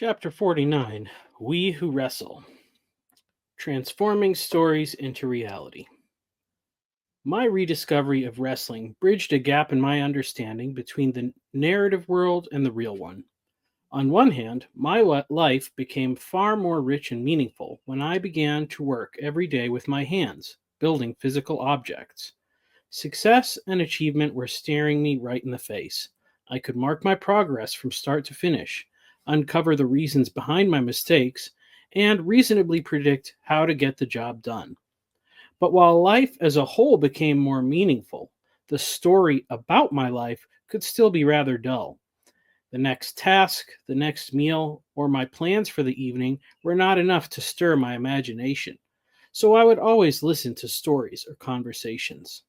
Chapter 49, We Who Wrestle, Transforming Stories into Reality. My rediscovery of wrestling bridged a gap in my understanding between the narrative world and the real one. On one hand, my life became far more rich and meaningful when I began to work every day with my hands, building physical objects. Success and achievement were staring me right in the face. I could mark my progress from start to finish, uncover the reasons behind my mistakes, and reasonably predict how to get the job done. But while life as a whole became more meaningful, the story about my life could still be rather dull. The next task, the next meal, or my plans for the evening were not enough to stir my imagination, so I would always listen to stories or conversations.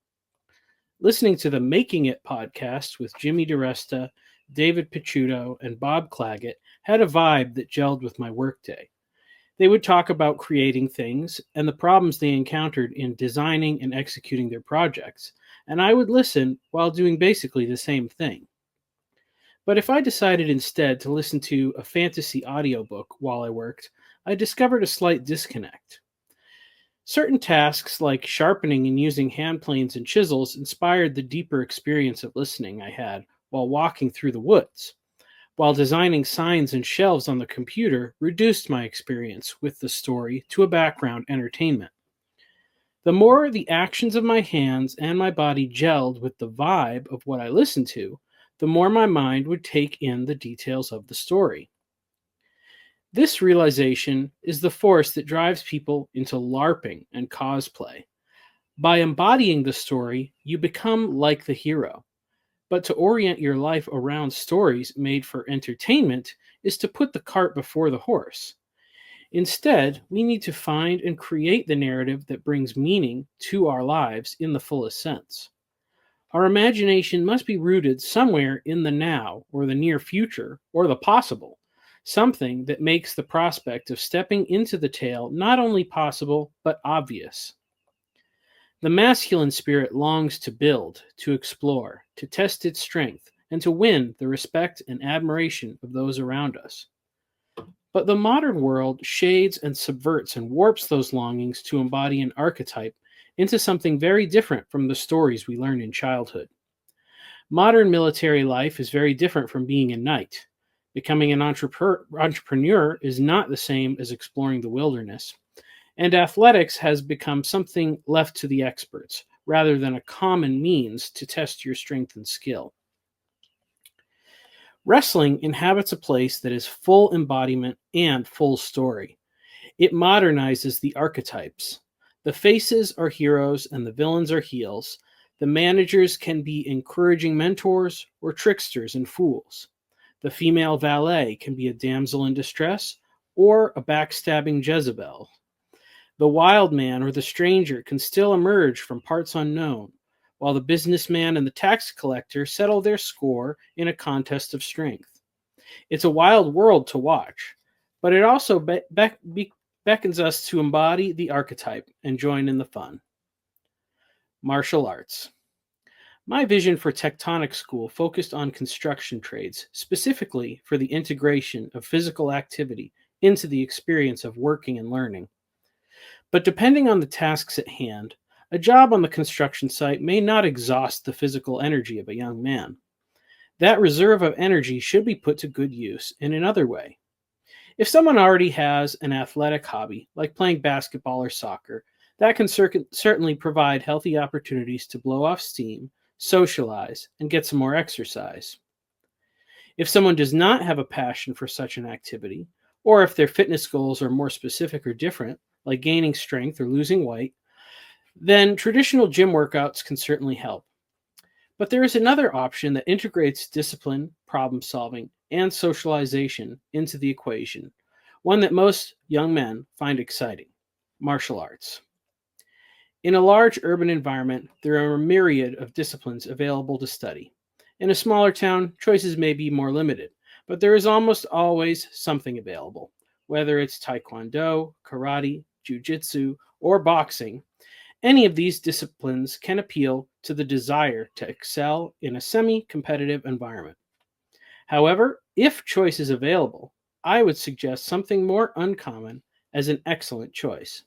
Listening to the Making It podcast with Jimmy DiResta, David Picciuto, and Bob Claggett had a vibe that gelled with my workday. They would talk about creating things and the problems they encountered in designing and executing their projects, and I would listen while doing basically the same thing. But if I decided instead to listen to a fantasy audiobook while I worked, I discovered a slight disconnect. Certain tasks like sharpening and using hand planes and chisels inspired the deeper experience of listening I had while walking through the woods, while designing signs and shelves on the computer reduced my experience with the story to a background entertainment. The more the actions of my hands and my body gelled with the vibe of what I listened to, the more my mind would take in the details of the story. This realization is the force that drives people into LARPing and cosplay. By embodying the story, you become like the hero. But to orient your life around stories made for entertainment is to put the cart before the horse. Instead, we need to find and create the narrative that brings meaning to our lives in the fullest sense. Our imagination must be rooted somewhere in the now, or the near future, or the possible, something that makes the prospect of stepping into the tale not only possible, but obvious. The masculine spirit longs to build, to explore, to test its strength, and to win the respect and admiration of those around us. But the modern world shades and subverts and warps those longings to embody an archetype into something very different from the stories we learned in childhood. Modern military life is very different from being a knight. Becoming an entrepreneur is not the same as exploring the wilderness. And athletics has become something left to the experts, rather than a common means to test your strength and skill. Wrestling inhabits a place that is full embodiment and full story. It modernizes the archetypes. The faces are heroes and the villains are heels. The managers can be encouraging mentors or tricksters and fools. The female valet can be a damsel in distress or a backstabbing Jezebel. The wild man or the stranger can still emerge from parts unknown, while the businessman and the tax collector settle their score in a contest of strength. It's a wild world to watch, but it also beckons us to embody the archetype and join in the fun. Martial arts. My vision for Tectonic School focused on construction trades, specifically for the integration of physical activity into the experience of working and learning. But depending on the tasks at hand, a job on the construction site may not exhaust the physical energy of a young man. That reserve of energy should be put to good use in another way. If someone already has an athletic hobby, like playing basketball or soccer, that can certainly provide healthy opportunities to blow off steam, socialize, and get some more exercise. If someone does not have a passion for such an activity, or if their fitness goals are more specific or different, like gaining strength or losing weight, then traditional gym workouts can certainly help. But there is another option that integrates discipline, problem solving, and socialization into the equation, one that most young men find exciting: martial arts. In a large urban environment, there are a myriad of disciplines available to study. In a smaller town, choices may be more limited, but there is almost always something available, whether it's taekwondo, karate, jiu-jitsu, or boxing. Any of these disciplines can appeal to the desire to excel in a semi-competitive environment. However, if choice is available, I would suggest something more uncommon as an excellent choice.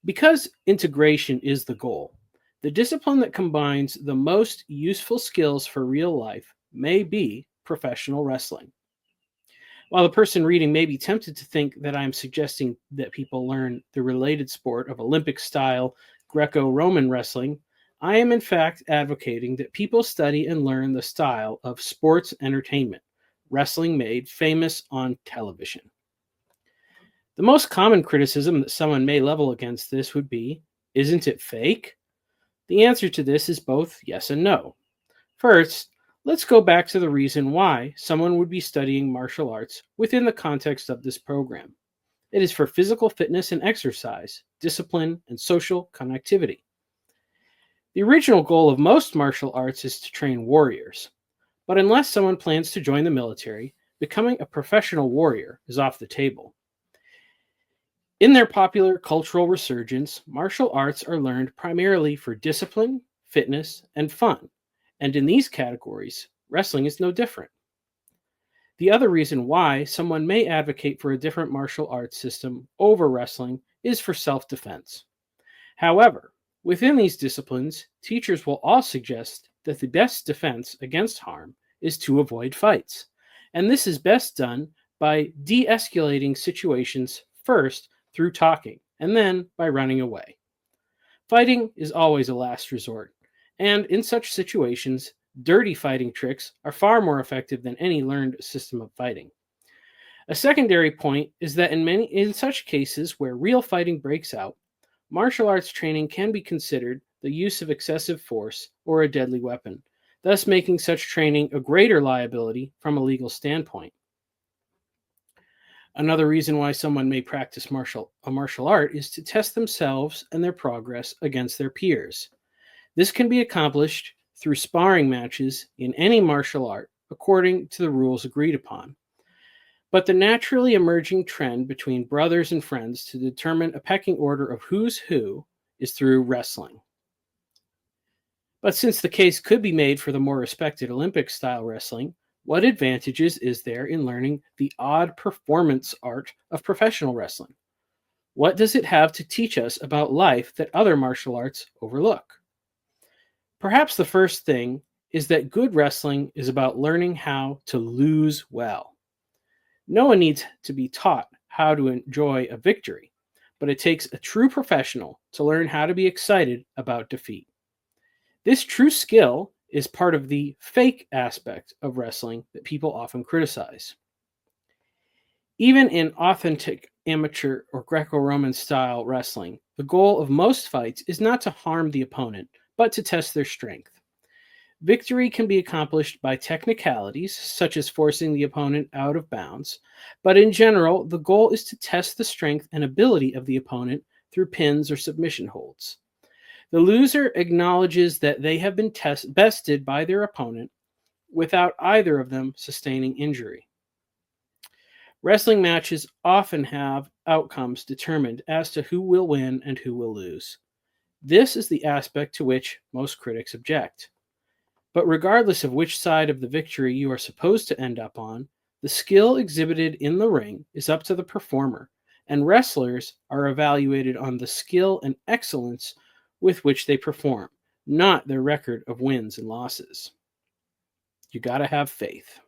Because integration is the goal, the discipline that combines the most useful skills for real life may be professional wrestling. While the person reading may be tempted to think that I'm suggesting that people learn the related sport of Olympic style Greco Roman wrestling, I am in fact advocating that people study and learn the style of sports entertainment, wrestling made famous on television. The most common criticism that someone may level against this would be, isn't it fake? The answer to this is both yes and no. First, let's go back to the reason why someone would be studying martial arts within the context of this program. It is for physical fitness and exercise, discipline, and social connectivity. The original goal of most martial arts is to train warriors, but unless someone plans to join the military, becoming a professional warrior is off the table. In their popular cultural resurgence, martial arts are learned primarily for discipline, fitness, and fun, and in these categories, wrestling is no different. The other reason why someone may advocate for a different martial arts system over wrestling is for self-defense. However, within these disciplines, teachers will all suggest that the best defense against harm is to avoid fights, and this is best done by de-escalating situations first through talking, and then by running away. Fighting is always a last resort, and in such situations, dirty fighting tricks are far more effective than any learned system of fighting. A secondary point is that in such cases where real fighting breaks out, martial arts training can be considered the use of excessive force or a deadly weapon, thus making such training a greater liability from a legal standpoint. Another reason why someone may practice a martial art is to test themselves and their progress against their peers. This can be accomplished through sparring matches in any martial art according to the rules agreed upon. But the naturally emerging trend between brothers and friends to determine a pecking order of who's who is through wrestling. But since the case could be made for the more respected Olympic-style wrestling, what advantages is there in learning the odd performance art of professional wrestling? What does it have to teach us about life that other martial arts overlook? Perhaps the first thing is that good wrestling is about learning how to lose well. No one needs to be taught how to enjoy a victory, but it takes a true professional to learn how to be excited about defeat. This true skill is part of the fake aspect of wrestling that people often criticize. Even in authentic amateur or Greco-Roman style wrestling, the goal of most fights is not to harm the opponent, but to test their strength. Victory can be accomplished by technicalities, such as forcing the opponent out of bounds, but in general, the goal is to test the strength and ability of the opponent through pins or submission holds. The loser acknowledges that they have been bested by their opponent without either of them sustaining injury. Wrestling matches often have outcomes determined as to who will win and who will lose. This is the aspect to which most critics object. But regardless of which side of the victory you are supposed to end up on, the skill exhibited in the ring is up to the performer, and wrestlers are evaluated on the skill and excellence with which they perform, not their record of wins and losses. You gotta have faith.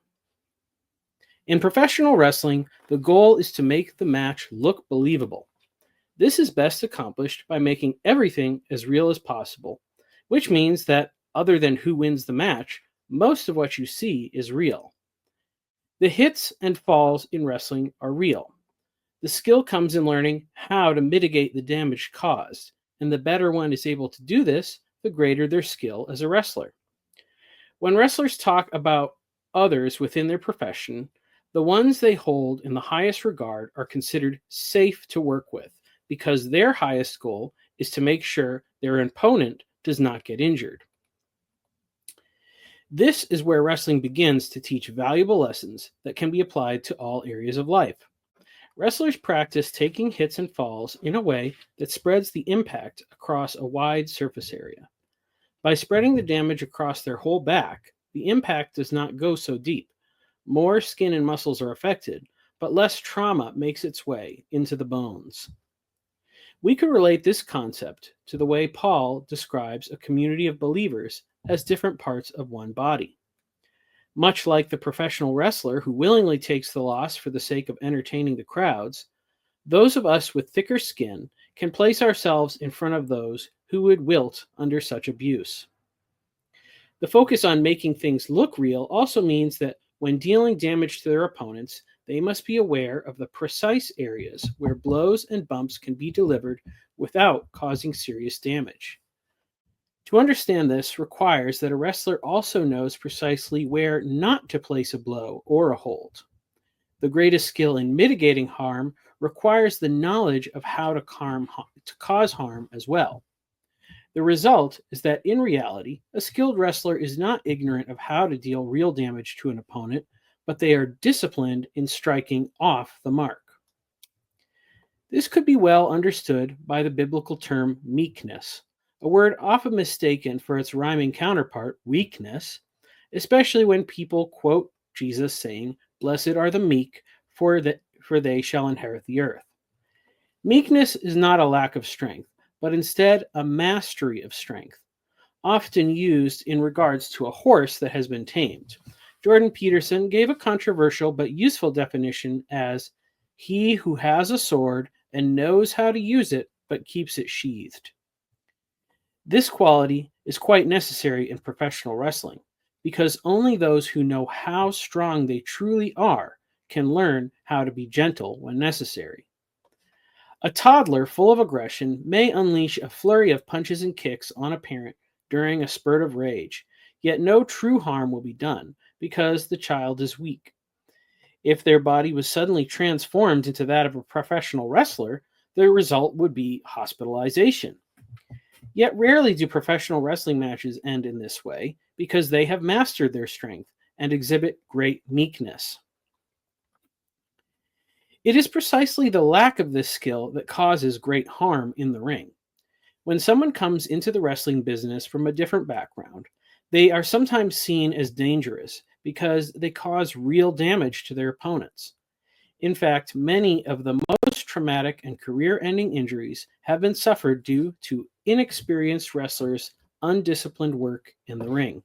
In professional wrestling, the goal is to make the match look believable. This is best accomplished by making everything as real as possible, which means that, other than who wins the match, most of what you see is real. The hits and falls in wrestling are real. The skill comes in learning how to mitigate the damage caused, and the better one is able to do this, the greater their skill as a wrestler. When wrestlers talk about others within their profession, the ones they hold in the highest regard are considered safe to work with because their highest goal is to make sure their opponent does not get injured. This is where wrestling begins to teach valuable lessons that can be applied to all areas of life. Wrestlers practice taking hits and falls in a way that spreads the impact across a wide surface area. By spreading the damage across their whole back, the impact does not go so deep, More skin and muscles are affected, but less trauma makes its way into the bones. We could relate this concept to the way Paul describes a community of believers as different parts of one body. Much like the professional wrestler who willingly takes the loss for the sake of entertaining the crowds, those of us with thicker skin can place ourselves in front of those who would wilt under such abuse. The focus on making things look real also means that when dealing damage to their opponents, they must be aware of the precise areas where blows and bumps can be delivered without causing serious damage. To understand this requires that a wrestler also knows precisely where not to place a blow or a hold. The greatest skill in mitigating harm requires the knowledge of how to cause harm as well. The result is that in reality, a skilled wrestler is not ignorant of how to deal real damage to an opponent, but they are disciplined in striking off the mark. This could be well understood by the biblical term meekness, a word often mistaken for its rhyming counterpart, weakness, especially when people quote Jesus saying, "Blessed are the meek, for they shall inherit the earth." Meekness is not a lack of strength, but instead a mastery of strength, often used in regards to a horse that has been tamed. Jordan Peterson gave a controversial but useful definition as he who has a sword and knows how to use it but keeps it sheathed. This quality is quite necessary in professional wrestling because only those who know how strong they truly are can learn how to be gentle when necessary. A toddler full of aggression may unleash a flurry of punches and kicks on a parent during a spurt of rage, yet no true harm will be done because the child is weak. If their body was suddenly transformed into that of a professional wrestler, the result would be hospitalization. Yet rarely do professional wrestling matches end in this way because they have mastered their strength and exhibit great meekness. It is precisely the lack of this skill that causes great harm in the ring. When someone comes into the wrestling business from a different background, they are sometimes seen as dangerous because they cause real damage to their opponents. In fact, many of the most traumatic and career-ending injuries have been suffered due to inexperienced wrestlers' undisciplined work in the ring.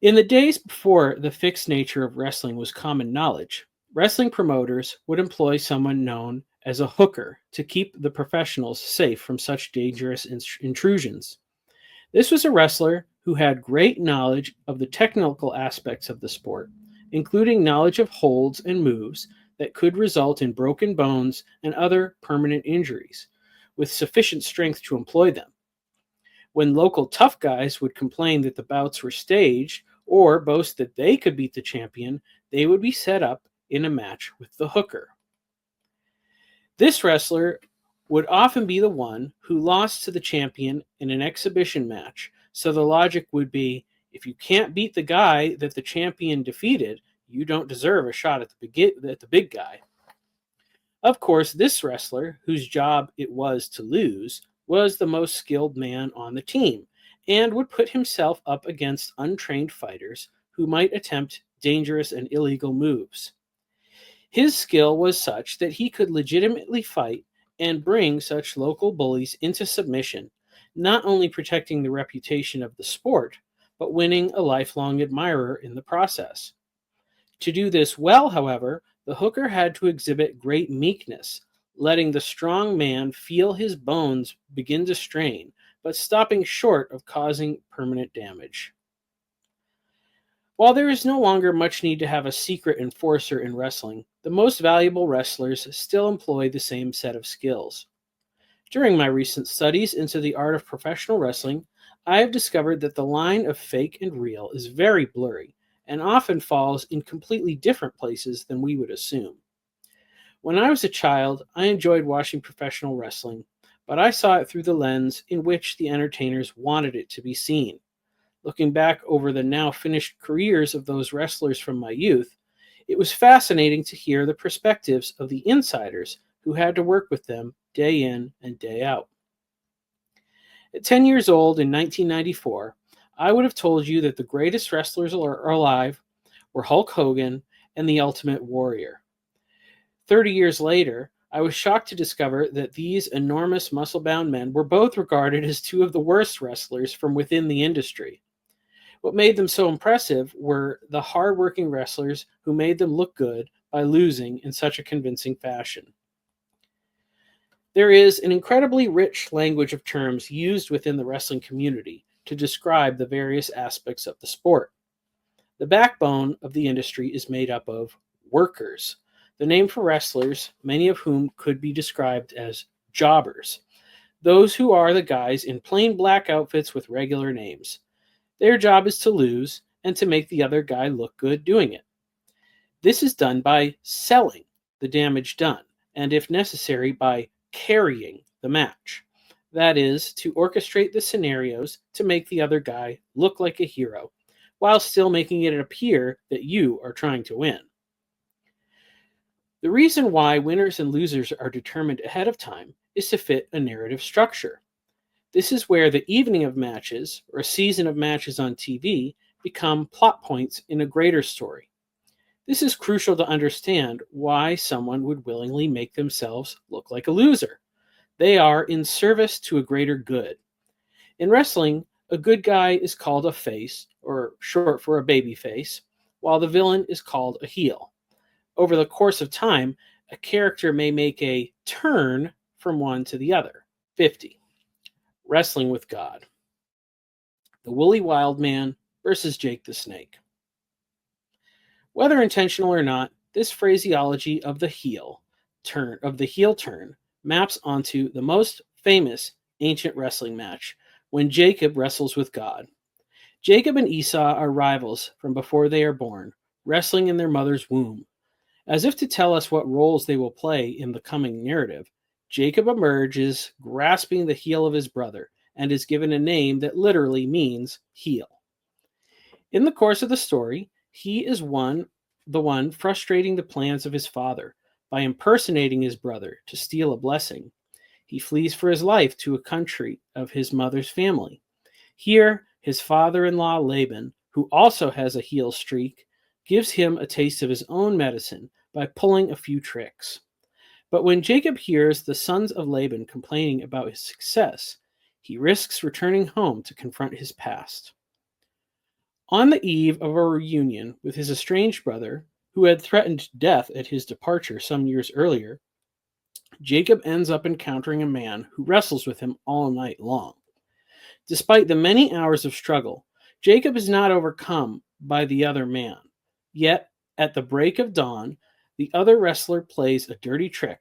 In the days before the fixed nature of wrestling was common knowledge, wrestling promoters would employ someone known as a hooker to keep the professionals safe from such dangerous intrusions. This was a wrestler who had great knowledge of the technical aspects of the sport, including knowledge of holds and moves that could result in broken bones and other permanent injuries, with sufficient strength to employ them. When local tough guys would complain that the bouts were staged or boast that they could beat the champion, they would be set up in a match with the hooker. This wrestler would often be the one who lost to the champion in an exhibition match, so the logic would be, if you can't beat the guy that the champion defeated, you don't deserve a shot at the big guy. Of course, this wrestler, whose job it was to lose, was the most skilled man on the team, and would put himself up against untrained fighters who might attempt dangerous and illegal moves. His skill was such that he could legitimately fight and bring such local bullies into submission, not only protecting the reputation of the sport, but winning a lifelong admirer in the process. To do this well, however, the hooker had to exhibit great meekness, letting the strong man feel his bones begin to strain, but stopping short of causing permanent damage. While there is no longer much need to have a secret enforcer in wrestling, the most valuable wrestlers still employ the same set of skills. During my recent studies into the art of professional wrestling, I have discovered that the line of fake and real is very blurry and often falls in completely different places than we would assume. When I was a child, I enjoyed watching professional wrestling, but I saw it through the lens in which the entertainers wanted it to be seen. Looking back over the now finished careers of those wrestlers from my youth, it was fascinating to hear the perspectives of the insiders who had to work with them day in and day out. At 10 years old in 1994, I would have told you that the greatest wrestlers alive were Hulk Hogan and the Ultimate Warrior. 30 years later, I was shocked to discover that these enormous muscle-bound men were both regarded as two of the worst wrestlers from within the industry. What made them so impressive were the hard-working wrestlers who made them look good by losing in such a convincing fashion. There is an incredibly rich language of terms used within the wrestling community to describe the various aspects of the sport. The backbone of the industry is made up of workers, the name for wrestlers, many of whom could be described as jobbers, those who are the guys in plain black outfits with regular names. Their job is to lose and to make the other guy look good doing it. This is done by selling the damage done, and if necessary, by carrying the match. That is, to orchestrate the scenarios to make the other guy look like a hero, while still making it appear that you are trying to win. The reason why winners and losers are determined ahead of time is to fit a narrative structure. This is where the evening of matches, or a season of matches on TV, become plot points in a greater story. This is crucial to understand why someone would willingly make themselves look like a loser. They are in service to a greater good. In wrestling, a good guy is called a face, or short for a babyface, while the villain is called a heel. Over the course of time, a character may make a turn from one to the other. 50. Wrestling with God. The Woolly Wild Man versus Jake the Snake. Whether intentional or not, this phraseology of the heel turn maps onto the most famous ancient wrestling match, when Jacob wrestles with God. Jacob and Esau are rivals from before they are born, wrestling in their mother's womb. As if to tell us what roles they will play in the coming narrative, Jacob emerges grasping the heel of his brother and is given a name that literally means heel. In the course of the story, he is the one frustrating the plans of his father by impersonating his brother to steal a blessing. He flees for his life to a country of his mother's family. Here, his father-in-law Laban, who also has a heel streak, gives him a taste of his own medicine by pulling a few tricks. But when Jacob hears the sons of Laban complaining about his success, he risks returning home to confront his past. On the eve of a reunion with his estranged brother, who had threatened death at his departure some years earlier, Jacob ends up encountering a man who wrestles with him all night long. Despite the many hours of struggle, Jacob is not overcome by the other man. Yet, at the break of dawn, the other wrestler plays a dirty trick,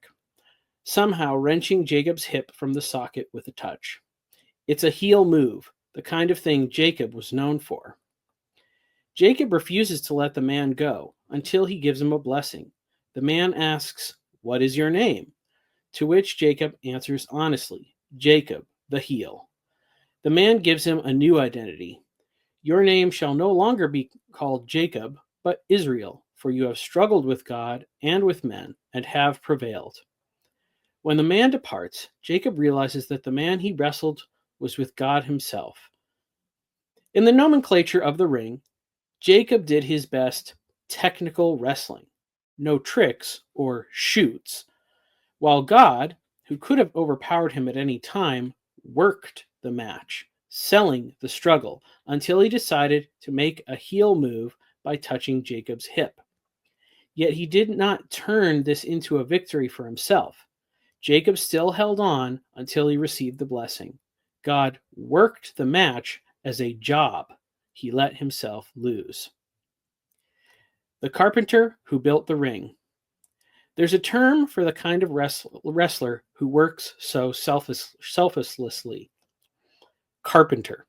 somehow wrenching Jacob's hip from the socket with a touch. It's a heel move, the kind of thing Jacob was known for. Jacob refuses to let the man go until he gives him a blessing. The man asks, "What is your name?" To which Jacob answers honestly, "Jacob, the heel." The man gives him a new identity. "Your name shall no longer be called Jacob, but Israel, for you have struggled with God and with men, and have prevailed." When the man departs, Jacob realizes that the man he wrestled was with God himself. In the nomenclature of the ring, Jacob did his best technical wrestling, no tricks or shoots, while God, who could have overpowered him at any time, worked the match, selling the struggle until he decided to make a heel move by touching Jacob's hip. Yet he did not turn this into a victory for himself. Jacob still held on until he received the blessing. God worked the match as a job. He let himself lose. The carpenter who built the ring. There's a term for the kind of wrestler who works so selflessly. Carpenter.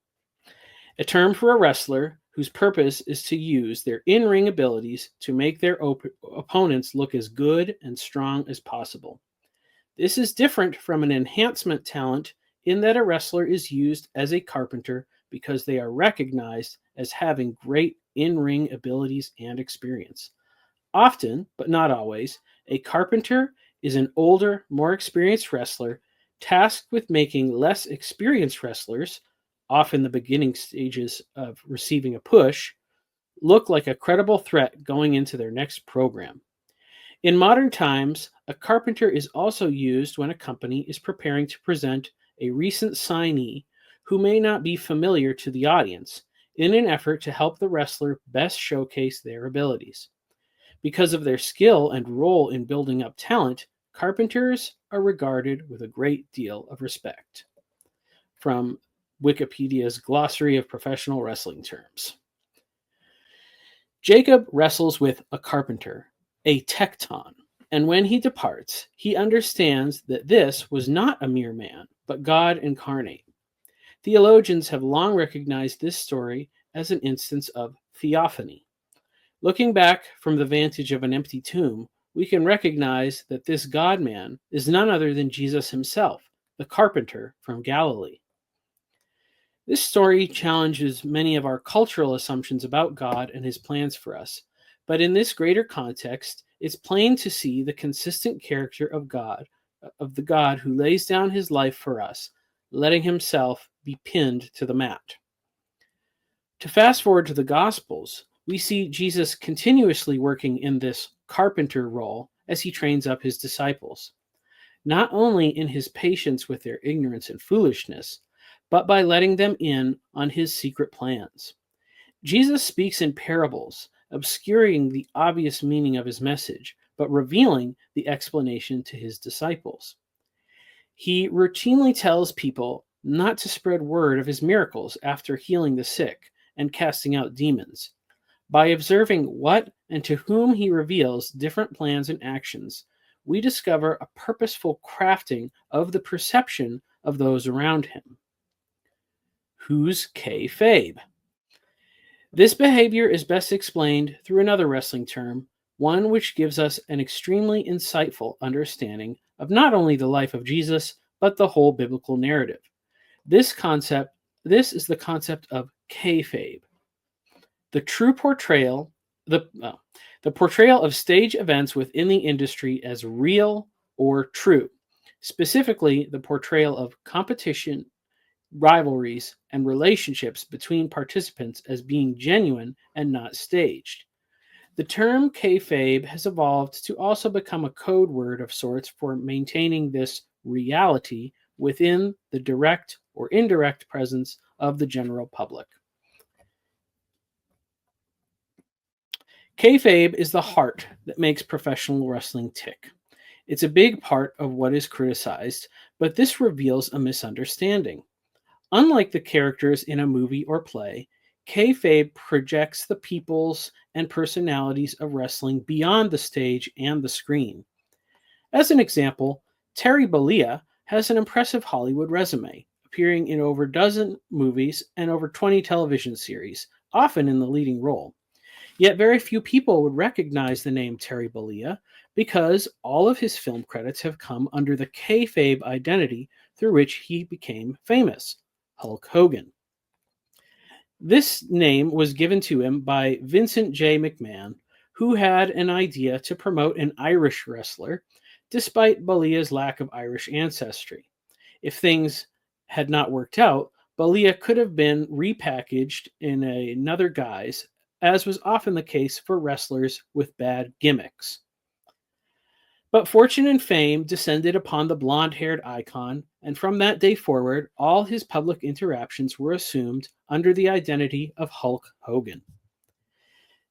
A term for a wrestler whose purpose is to use their in-ring abilities to make their opponents look as good and strong as possible. This is different from an enhancement talent in that a wrestler is used as a carpenter because they are recognized as having great in-ring abilities and experience. Often, but not always, a carpenter is an older, more experienced wrestler tasked with making less experienced wrestlers, often the beginning stages of receiving a push, look like a credible threat going into their next program. In modern times, a carpenter is also used when a company is preparing to present a recent signee who may not be familiar to the audience in an effort to help the wrestler best showcase their abilities. Because of their skill and role in building up talent, carpenters are regarded with a great deal of respect. From Wikipedia's Glossary of Professional Wrestling Terms. Jacob wrestles with a carpenter, a tekton, and when he departs, he understands that this was not a mere man, but God incarnate. Theologians have long recognized this story as an instance of theophany. Looking back from the vantage of an empty tomb, we can recognize that this God-man is none other than Jesus himself, the carpenter from Galilee. This story challenges many of our cultural assumptions about God and his plans for us, but in this greater context, it's plain to see the consistent character of the God who lays down his life for us, letting himself be pinned to the mat. To fast forward to the Gospels, we see Jesus continuously working in this carpenter role as he trains up his disciples, not only in his patience with their ignorance and foolishness, but by letting them in on his secret plans. Jesus speaks in parables, obscuring the obvious meaning of his message, but revealing the explanation to his disciples. He routinely tells people not to spread word of his miracles after healing the sick and casting out demons. By observing what and to whom he reveals different plans and actions, we discover a purposeful crafting of the perception of those around him. Who's kayfabe? This behavior is best explained through another wrestling term, one which gives us an extremely insightful understanding of not only the life of Jesus, but the whole biblical narrative. This is the concept of kayfabe. The portrayal of stage events within the industry as real or true, specifically the portrayal of competition, rivalries, and relationships between participants as being genuine and not staged. The term kayfabe has evolved to also become a code word of sorts for maintaining this reality within the direct or indirect presence of the general public. Kayfabe is the heart that makes professional wrestling tick. It's a big part of what is criticized, but this reveals a misunderstanding. Unlike the characters in a movie or play, kayfabe projects the peoples and personalities of wrestling beyond the stage and the screen. As an example, Terry Bollea has an impressive Hollywood resume, appearing in over a dozen movies and over 20 television series, often in the leading role. Yet very few people would recognize the name Terry Bollea because all of his film credits have come under the kayfabe identity through which he became famous, Hulk Hogan. This name was given to him by Vincent J. McMahon, who had an idea to promote an Irish wrestler, despite Bollea's lack of Irish ancestry. If things had not worked out, Bollea could have been repackaged in another guise, as was often the case for wrestlers with bad gimmicks. But fortune and fame descended upon the blonde-haired icon, and from that day forward, all his public interactions were assumed under the identity of Hulk Hogan.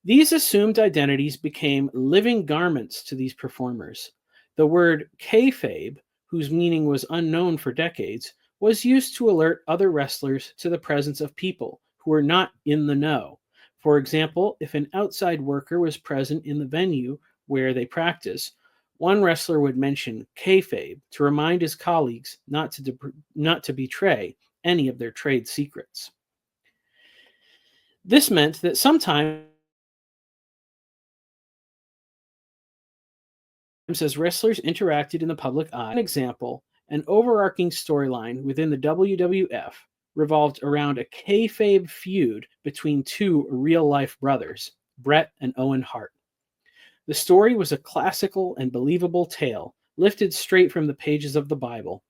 These assumed identities became living garments to these performers. The word kayfabe, whose meaning was unknown for decades, was used to alert other wrestlers to the presence of people who were not in the know. For example, if an outside worker was present in the venue where they practice, one wrestler would mention kayfabe to remind his colleagues not to betray any of their trade secrets. This meant that sometimes, as wrestlers interacted in the public eye, an example, an overarching storyline within the WWF revolved around a kayfabe feud between two real-life brothers, Bret and Owen Hart. The story was a classical and believable tale, lifted straight from the pages of the Bible.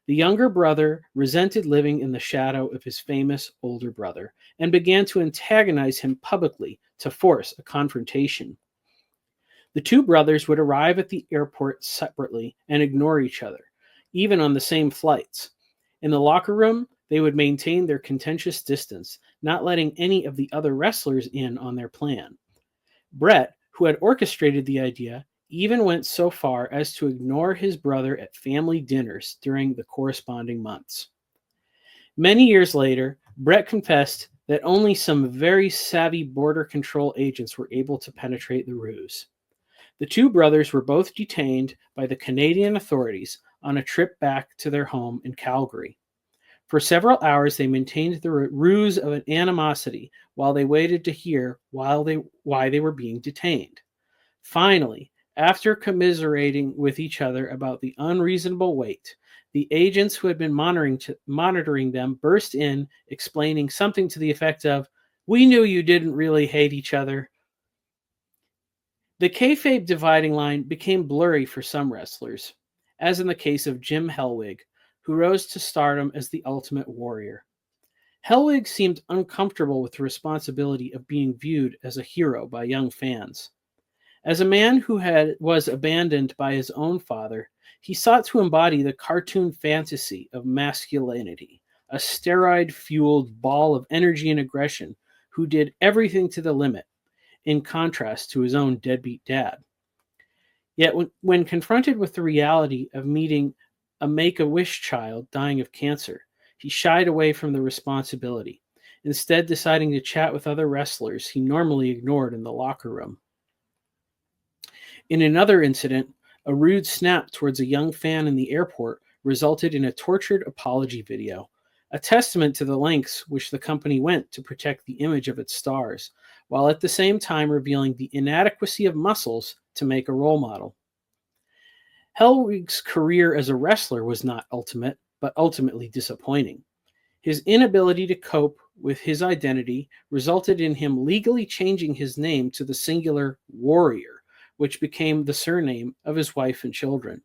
The younger brother resented living in the shadow of his famous older brother and began to antagonize him publicly to force a confrontation. The two brothers would arrive at the airport separately and ignore each other, even on the same flights. In the locker room, they would maintain their contentious distance, not letting any of the other wrestlers in on their plan. Brett, who had orchestrated the idea, even went so far as to ignore his brother at family dinners during the corresponding months. Many years later, Brett confessed that only some very savvy border control agents were able to penetrate the ruse. The two brothers were both detained by the Canadian authorities on a trip back to their home in Calgary. For several hours, they maintained the ruse of an animosity while they waited to hear why they were being detained. Finally, after commiserating with each other about the unreasonable wait, the agents who had been monitoring them burst in, explaining something to the effect of, "We knew you didn't really hate each other." The kayfabe dividing line became blurry for some wrestlers, as in the case of Jim Hellwig, who rose to stardom as the Ultimate Warrior. Hellwig seemed uncomfortable with the responsibility of being viewed as a hero by young fans. As a man who was abandoned by his own father, he sought to embody the cartoon fantasy of masculinity, a steroid-fueled ball of energy and aggression who did everything to the limit, in contrast to his own deadbeat dad. Yet when confronted with the reality of meeting a Make-A-Wish child dying of cancer, he shied away from the responsibility, instead deciding to chat with other wrestlers he normally ignored in the locker room. In another incident, a rude snap towards a young fan in the airport resulted in a tortured apology video, a testament to the lengths which the company went to protect the image of its stars, while at the same time revealing the inadequacy of muscles to make a role model. Hellwig's career as a wrestler was not ultimate, but ultimately disappointing. His inability to cope with his identity resulted in him legally changing his name to the singular Warrior, which became the surname of his wife and children.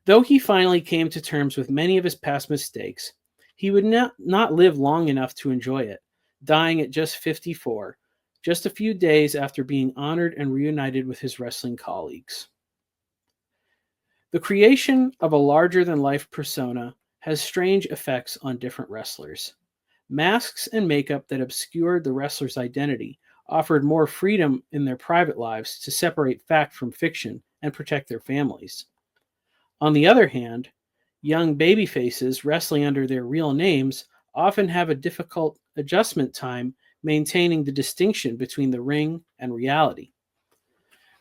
Though he finally came to terms with many of his past mistakes, he would not live long enough to enjoy it, dying at just 54, just a few days after being honored and reunited with his wrestling colleagues. The creation of a larger-than-life persona has strange effects on different wrestlers. Masks and makeup that obscured the wrestler's identity offered more freedom in their private lives to separate fact from fiction and protect their families. On the other hand, young babyfaces wrestling under their real names often have a difficult adjustment time maintaining the distinction between the ring and reality.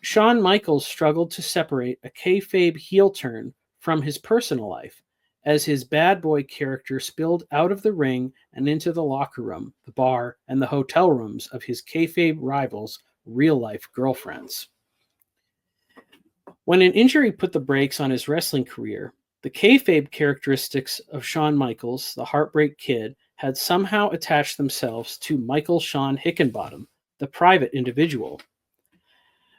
Shawn Michaels struggled to separate a kayfabe heel turn from his personal life, as his bad boy character spilled out of the ring and into the locker room, the bar, and the hotel rooms of his kayfabe rivals' real-life girlfriends. When an injury put the brakes on his wrestling career, the kayfabe characteristics of Shawn Michaels, the Heartbreak Kid, had somehow attached themselves to Michael Shawn Hickenbottom, the private individual.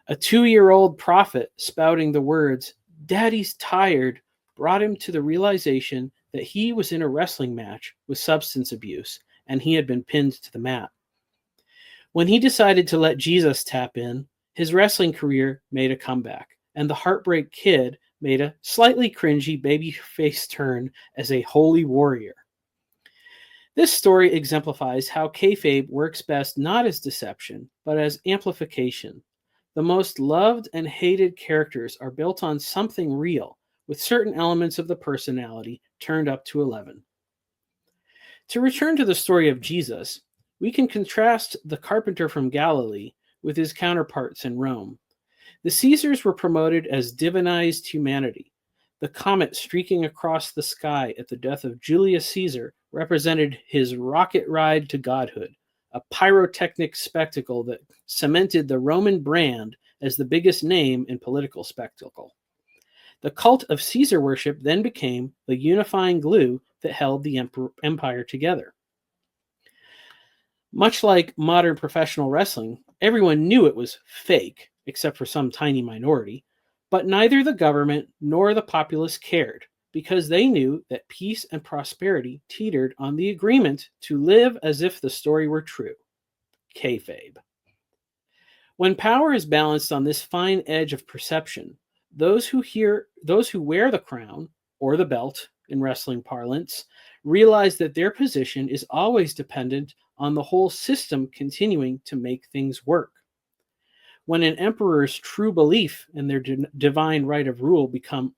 A 2-year-old prophet spouting the words, "Daddy's tired," brought him to the realization that he was in a wrestling match with substance abuse, and he had been pinned to the mat. When he decided to let Jesus tap in, his wrestling career made a comeback, and the Heartbreak Kid made a slightly cringy babyface turn as a holy warrior. This story exemplifies how kayfabe works best not as deception, but as amplification. The most loved and hated characters are built on something real, with certain elements of the personality turned up to 11. To return to the story of Jesus, we can contrast the carpenter from Galilee with his counterparts in Rome. The Caesars were promoted as divinized humanity. The comet streaking across the sky at the death of Julius Caesar represented his rocket ride to godhood, a pyrotechnic spectacle that cemented the Roman brand as the biggest name in political spectacle. The cult of Caesar worship then became the unifying glue that held the empire together. Much like modern professional wrestling, everyone knew it was fake, except for some tiny minority, but neither the government nor the populace cared. because they knew that peace and prosperity teetered on the agreement to live as if the story were true. Kayfabe. When power is balanced on this fine edge of perception, those who wear the crown or the belt in wrestling parlance realize that their position is always dependent on the whole system continuing to make things work. When an emperor's true belief in their divine right of rule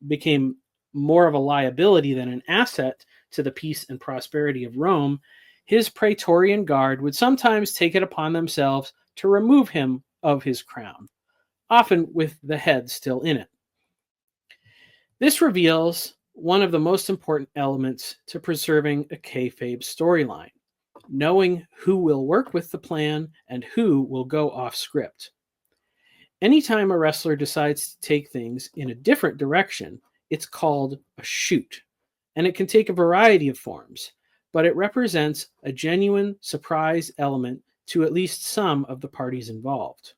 became more of a liability than an asset to the peace and prosperity of Rome, his Praetorian Guard would sometimes take it upon themselves to remove him of his crown, often with the head still in it. This reveals one of the most important elements to preserving a kayfabe storyline, knowing who will work with the plan and who will go off script. Anytime a wrestler decides to take things in a different direction, it's called a shoot, and it can take a variety of forms, but it represents a genuine surprise element to at least some of the parties involved.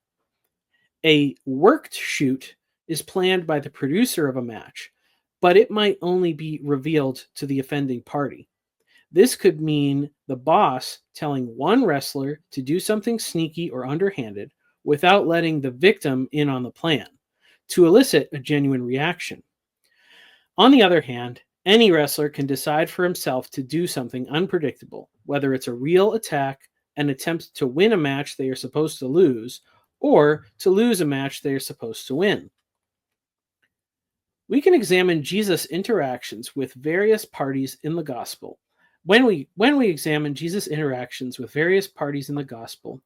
A worked shoot is planned by the producer of a match, but it might only be revealed to the offending party. This could mean the boss telling one wrestler to do something sneaky or underhanded without letting the victim in on the plan, to elicit a genuine reaction. On the other hand, any wrestler can decide for himself to do something unpredictable, whether it's a real attack, an attempt to win a match they are supposed to lose, or to lose a match they are supposed to win. We can examine Jesus' interactions with various parties in the gospel. When we examine Jesus' interactions with various parties in the gospel,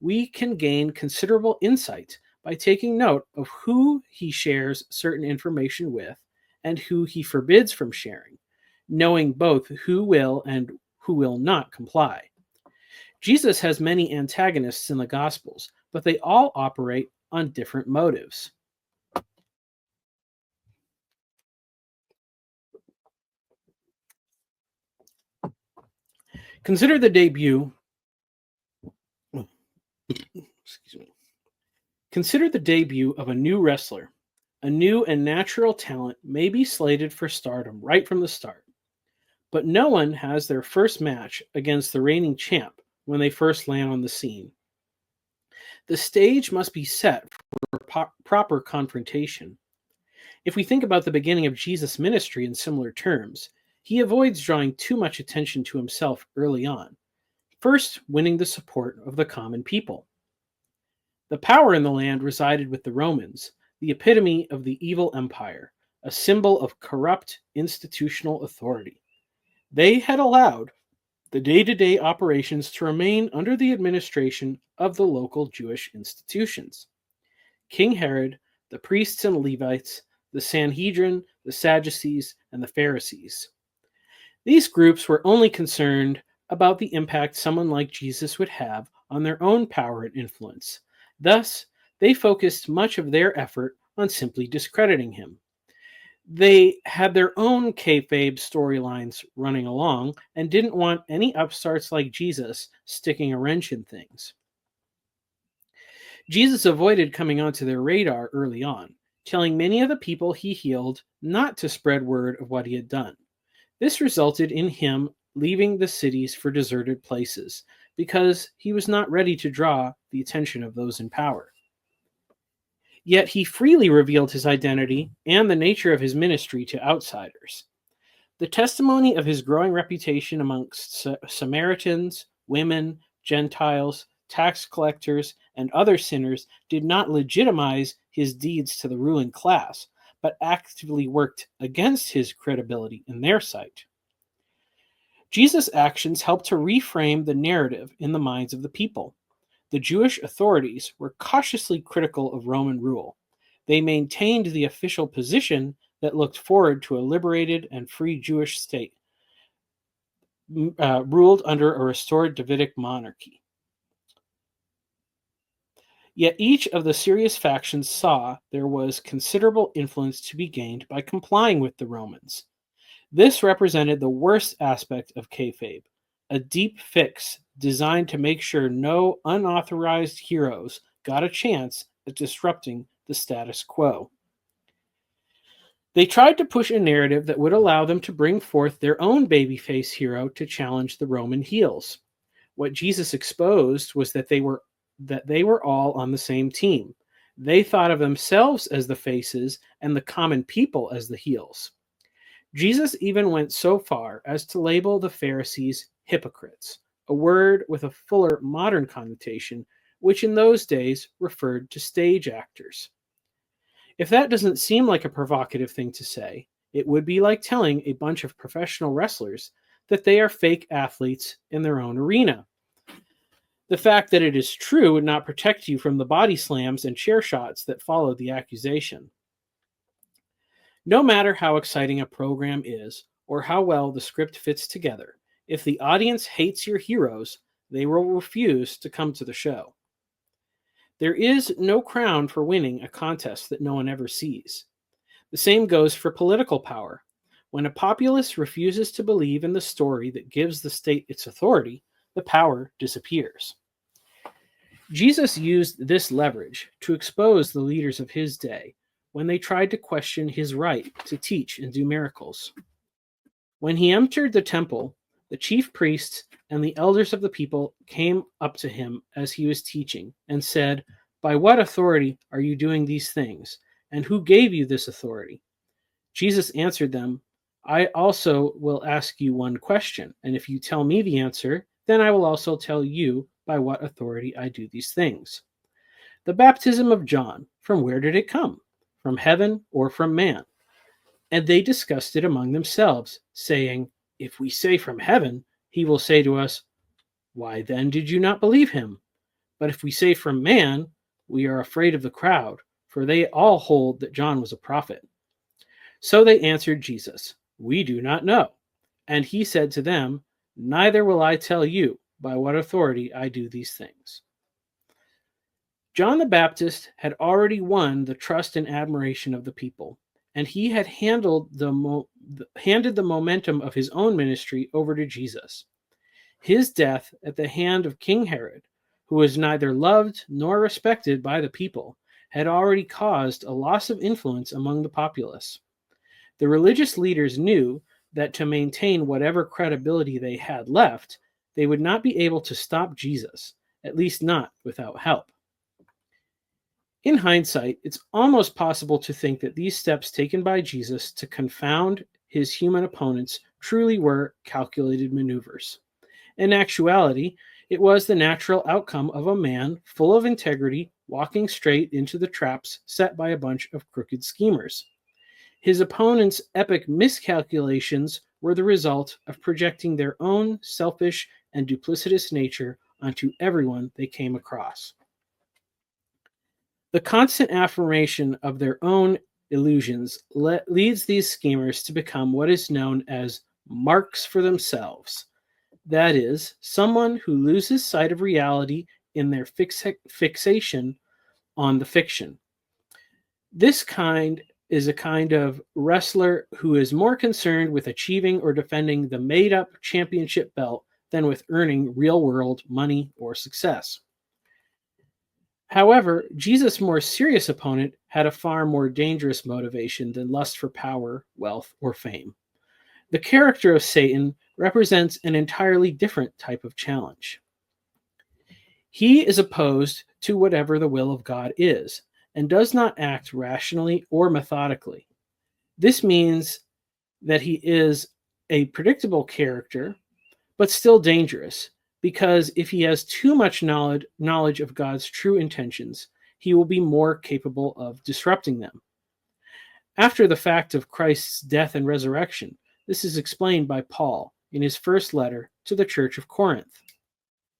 we can gain considerable insight by taking note of who he shares certain information with and who he forbids from sharing, knowing both who will and who will not comply. Jesus has many antagonists in the Gospels, but they all operate on different motives. Consider the debut. Excuse me. Consider the debut of a new wrestler. A new and natural talent may be slated for stardom right from the start, but no one has their first match against the reigning champ when they first land on the scene. The stage must be set for proper confrontation. If we think about the beginning of Jesus' ministry in similar terms, he avoids drawing too much attention to himself early on, first winning the support of the common people. The power in the land resided with the Romans, the epitome of the evil empire, a symbol of corrupt institutional authority. They had allowed the day-to-day operations to remain under the administration of the local Jewish institutions. King Herod, the priests and Levites, the Sanhedrin, the Sadducees, and the Pharisees. These groups were only concerned about the impact someone like Jesus would have on their own power and influence. Thus, they focused much of their effort on simply discrediting him. They had their own kayfabe storylines running along and didn't want any upstarts like Jesus sticking a wrench in things. Jesus avoided coming onto their radar early on, telling many of the people he healed not to spread word of what he had done. This resulted in him leaving the cities for deserted places, because he was not ready to draw the attention of those in power. Yet he freely revealed his identity and the nature of his ministry to outsiders. The testimony of his growing reputation amongst Samaritans, women, Gentiles, tax collectors, and other sinners did not legitimize his deeds to the ruling class, but actively worked against his credibility in their sight. Jesus' actions helped to reframe the narrative in the minds of the people. The Jewish authorities were cautiously critical of Roman rule. They maintained the official position that looked forward to a liberated and free Jewish state, ruled under a restored Davidic monarchy. Yet each of the serious factions saw there was considerable influence to be gained by complying with the Romans. This represented the worst aspect of kayfabe, a deep fix designed to make sure no unauthorized heroes got a chance at disrupting the status quo. They tried to push a narrative that would allow them to bring forth their own babyface hero to challenge the Roman heels. What Jesus exposed was that they were all on the same team. They thought of themselves as the faces and the common people as the heels. Jesus even went so far as to label the Pharisees hypocrites, a word with a fuller modern connotation, which in those days referred to stage actors. If that doesn't seem like a provocative thing to say, it would be like telling a bunch of professional wrestlers that they are fake athletes in their own arena. The fact that it is true would not protect you from the body slams and chair shots that followed the accusation. No matter how exciting a program is or how well the script fits together, if the audience hates your heroes, they will refuse to come to the show. There is no crown for winning a contest that no one ever sees. The same goes for political power. When a populace refuses to believe in the story that gives the state its authority, the power disappears. Jesus used this leverage to expose the leaders of his day when they tried to question his right to teach and do miracles. When he entered the temple, the chief priests and the elders of the people came up to him as he was teaching and said, "By what authority are you doing these things? And who gave you this authority?" Jesus answered them, "I also will ask you one question, and if you tell me the answer, then I will also tell you by what authority I do these things. The baptism of John, from where did it come? From heaven or from man?" And they discussed it among themselves, saying, "If we say from heaven, he will say to us, 'Why then did you not believe him?' But if we say from man, we are afraid of the crowd, for they all hold that John was a prophet." So they answered Jesus, "We do not know." And he said to them, "Neither will I tell you by what authority I do these things." John the Baptist had already won the trust and admiration of the people, and he had handed the momentum of his own ministry over to Jesus. His death at the hand of King Herod, who was neither loved nor respected by the people, had already caused a loss of influence among the populace. The religious leaders knew that to maintain whatever credibility they had left, they would not be able to stop Jesus, at least not without help. In hindsight, it's almost possible to think that these steps taken by Jesus to confound his human opponents truly were calculated maneuvers. In actuality, it was the natural outcome of a man full of integrity walking straight into the traps set by a bunch of crooked schemers. His opponents' epic miscalculations were the result of projecting their own selfish and duplicitous nature onto everyone they came across. The constant affirmation of their own illusions leads these schemers to become what is known as marks for themselves. That is, someone who loses sight of reality in their fixation on the fiction. This kind is a kind of wrestler who is more concerned with achieving or defending the made-up championship belt than with earning real-world money or success. However, Jesus' more serious opponent had a far more dangerous motivation than lust for power, wealth, or fame. The character of Satan represents an entirely different type of challenge. He is opposed to whatever the will of God is, and does not act rationally or methodically. This means that he is a predictable character, but still dangerous, because if he has too much knowledge of God's true intentions, he will be more capable of disrupting them. After the fact of Christ's death and resurrection, this is explained by Paul in his first letter to the church of Corinth.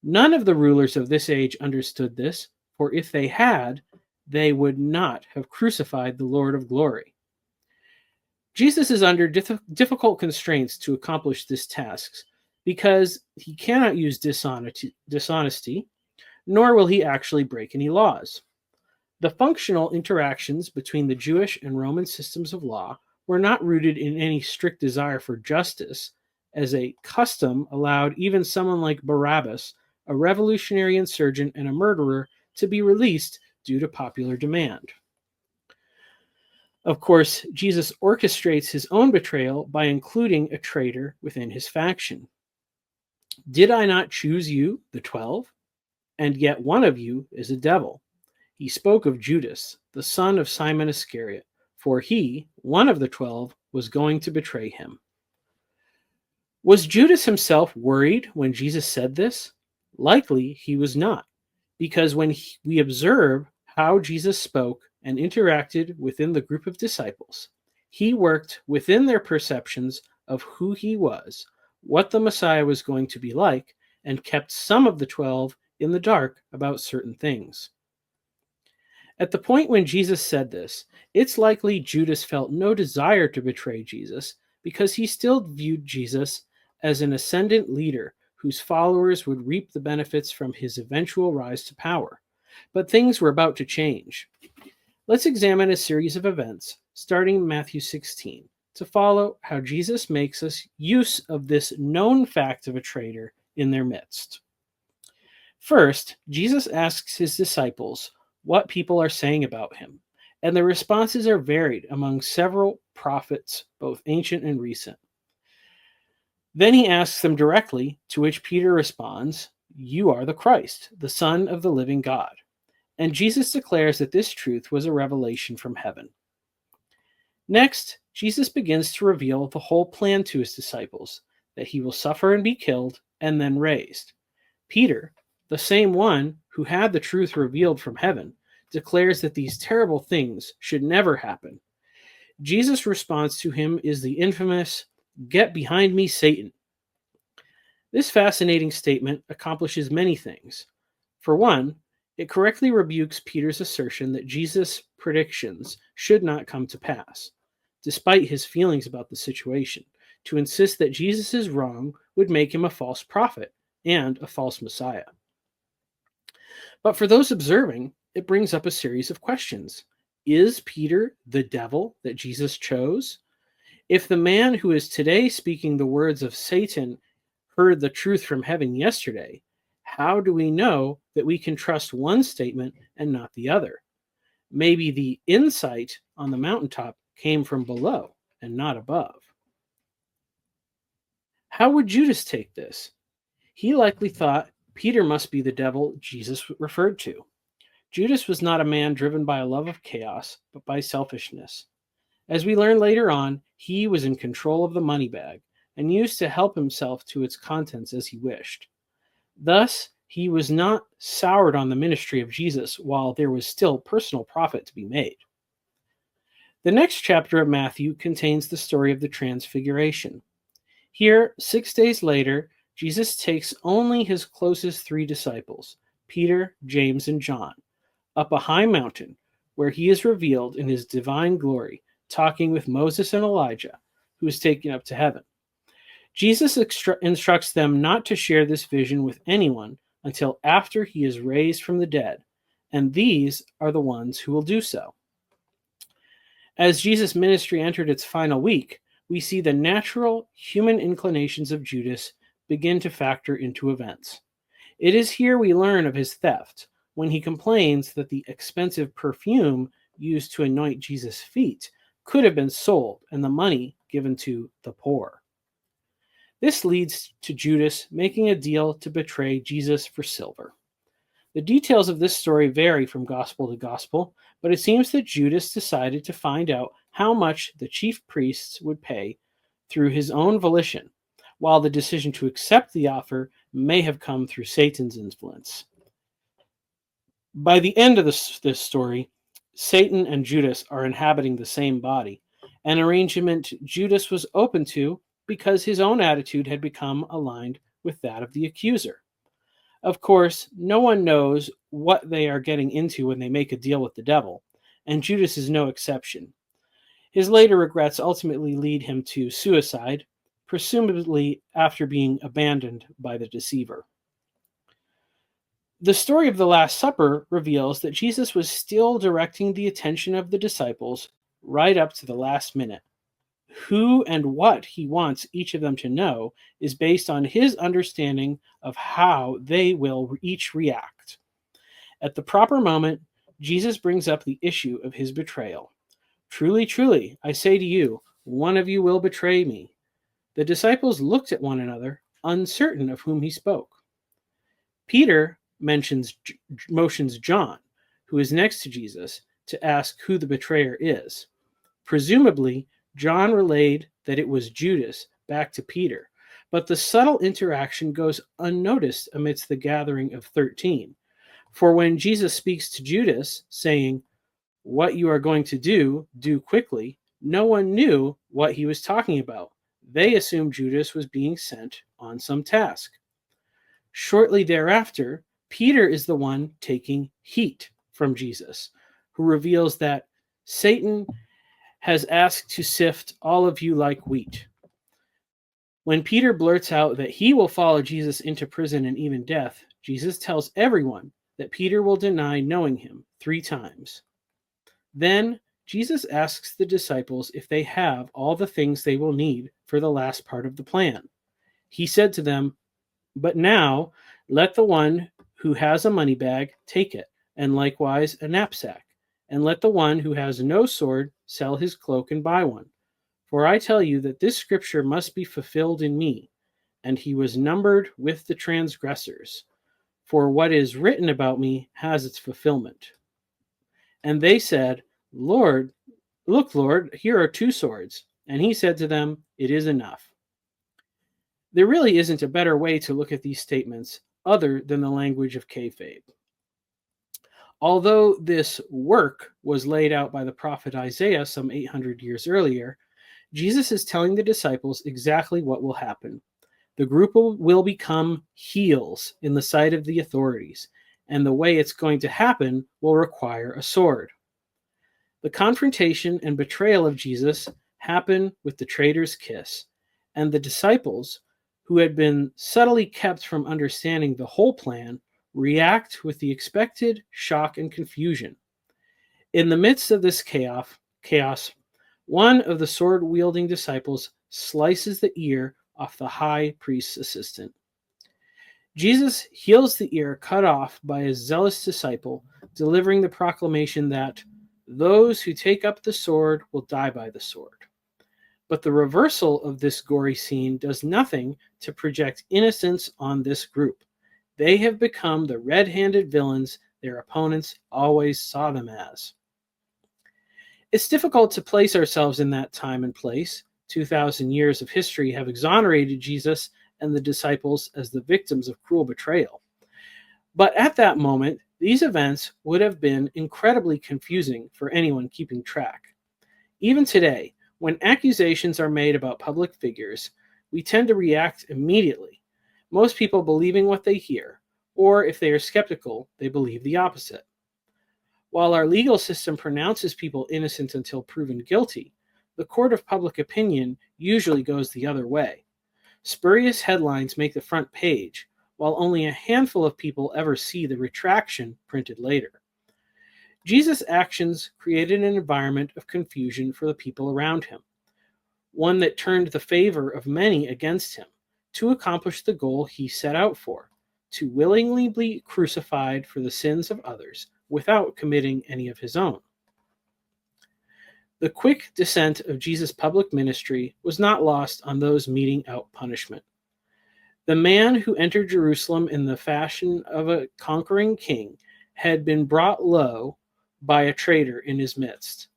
None of the rulers of this age understood this, for if they had, they would not have crucified the Lord of glory. Jesus is under difficult constraints to accomplish this task, because he cannot use dishonesty, nor will he actually break any laws. The functional interactions between the Jewish and Roman systems of law were not rooted in any strict desire for justice, as a custom allowed even someone like Barabbas, a revolutionary insurgent and a murderer, to be released due to popular demand. Of course, Jesus orchestrates his own betrayal by including a traitor within his faction. Did I not choose you, the 12? And yet one of you is a devil. He spoke of Judas, the son of Simon Iscariot, for he, one of the 12, was going to betray him. Was Judas himself worried when Jesus said this? Likely he was not, because when we observe how Jesus spoke and interacted within the group of disciples, he worked within their perceptions of who he was, what the Messiah was going to be like, and kept some of the 12 in the dark about certain things. At the point when Jesus said this, it's likely Judas felt no desire to betray Jesus because he still viewed Jesus as an ascendant leader whose followers would reap the benefits from his eventual rise to power. But things were about to change. Let's examine a series of events, starting in Matthew 16, to follow how Jesus makes us use of this known fact of a traitor in their midst. First, Jesus asks his disciples what people are saying about him, and the responses are varied among several prophets, both ancient and recent. Then he asks them directly, to which Peter responds, "You are the Christ, the Son of the living God." And Jesus declares that this truth was a revelation from heaven. Next, Jesus begins to reveal the whole plan to his disciples, that he will suffer and be killed and then raised. Peter, the same one who had the truth revealed from heaven, declares that these terrible things should never happen. Jesus' response to him is the infamous, "Get behind me, Satan." This fascinating statement accomplishes many things. For one, it correctly rebukes Peter's assertion that Jesus' predictions should not come to pass, despite his feelings about the situation. To insist that Jesus is wrong would make him a false prophet and a false Messiah. But for those observing, it brings up a series of questions. Is Peter the devil that Jesus chose? If the man who is today speaking the words of Satan heard the truth from heaven yesterday, how do we know that we can trust one statement and not the other? Maybe the insight on the mountaintop came from below and not above. How would Judas take this? He likely thought Peter must be the devil Jesus referred to. Judas was not a man driven by a love of chaos, but by selfishness. As we learn later on, he was in control of the money bag and used to help himself to its contents as he wished. Thus, he was not soured on the ministry of Jesus while there was still personal profit to be made. The next chapter of Matthew contains the story of the Transfiguration. Here, 6 days later, Jesus takes only his closest 3 disciples, Peter, James, and John, up a high mountain where he is revealed in his divine glory, talking with Moses and Elijah, who is taken up to heaven. Jesus instructs them not to share this vision with anyone until after he is raised from the dead, and these are the ones who will do so. As Jesus' ministry entered its final week, we see the natural human inclinations of Judas begin to factor into events. It is here we learn of his theft, when he complains that the expensive perfume used to anoint Jesus' feet could have been sold and the money given to the poor. This leads to Judas making a deal to betray Jesus for silver. The details of this story vary from gospel to gospel, but it seems that Judas decided to find out how much the chief priests would pay through his own volition, while the decision to accept the offer may have come through Satan's influence. By the end of this story, Satan and Judas are inhabiting the same body, an arrangement Judas was open to because his own attitude had become aligned with that of the accuser. Of course, no one knows what they are getting into when they make a deal with the devil, and Judas is no exception. His later regrets ultimately lead him to suicide, presumably after being abandoned by the deceiver. The story of the Last Supper reveals that Jesus was still directing the attention of the disciples right up to the last minute. Who and what he wants each of them to know is based on his understanding of how they will each react. At the proper moment, Jesus brings up the issue of his betrayal. Truly, truly, I say to you, one of you will betray me." The disciples looked at one another, uncertain of whom he spoke. Peter motions John, who is next to Jesus, to ask who the betrayer is. Presumably, John relayed that it was Judas back to Peter, but the subtle interaction goes unnoticed amidst the gathering of 13. For when Jesus speaks to Judas, saying, "What you are going to do, do quickly," no one knew what he was talking about. They assumed Judas was being sent on some task. Shortly thereafter, Peter is the one taking heat from Jesus, who reveals that Satan has asked to sift all of you like wheat. When Peter blurts out that he will follow Jesus into prison and even death, Jesus tells everyone that Peter will deny knowing him 3 times. Then Jesus asks the disciples if they have all the things they will need for the last part of the plan. He said to them, "But now let the one who has a money bag take it, and likewise a knapsack, and let the one who has no sword sell his cloak and buy one. For I tell you that this scripture must be fulfilled in me." And he was numbered with the transgressors. For what is written about me has its fulfillment. And they said, "Lord, look, Lord, here are 2 swords." And he said to them, "It is enough." There really isn't a better way to look at these statements other than the language of kayfabe. Although this work was laid out by the prophet Isaiah some 800 years earlier, Jesus is telling the disciples exactly what will happen. The group will become heels in the sight of the authorities, and the way it's going to happen will require a sword. The confrontation and betrayal of Jesus happen with the traitor's kiss, and the disciples, who had been subtly kept from understanding the whole plan, react with the expected shock and confusion. In the midst of this chaos, one of the sword-wielding disciples slices the ear off the high priest's assistant. Jesus heals the ear cut off by a zealous disciple, delivering the proclamation that those who take up the sword will die by the sword. But the reversal of this gory scene does nothing to project innocence on this group. They have become the red-handed villains their opponents always saw them as. It's difficult to place ourselves in that time and place. 2,000 years of history have exonerated Jesus and the disciples as the victims of cruel betrayal. But at that moment, these events would have been incredibly confusing for anyone keeping track. Even today, when accusations are made about public figures, we tend to react immediately, most people believing what they hear, or if they are skeptical, they believe the opposite. While our legal system pronounces people innocent until proven guilty, the court of public opinion usually goes the other way. Spurious headlines make the front page, while only a handful of people ever see the retraction printed later. Jesus' actions created an environment of confusion for the people around him, one that turned the favor of many against him to accomplish the goal he set out for, to willingly be crucified for the sins of others without committing any of his own. The quick descent of Jesus' public ministry was not lost on those meting out punishment. The man who entered Jerusalem in the fashion of a conquering king had been brought low by a traitor in his midst.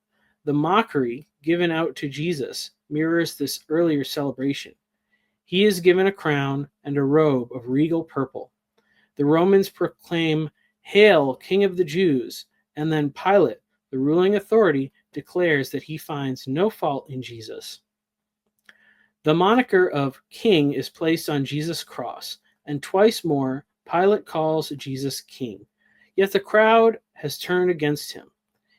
The mockery given out to Jesus mirrors this earlier celebration. He is given a crown and a robe of regal purple. The Romans proclaim, "Hail, King of the Jews," and then Pilate, the ruling authority, declares that he finds no fault in Jesus. The moniker of King is placed on Jesus' cross, and twice more Pilate calls Jesus King. Yet the crowd has turned against him.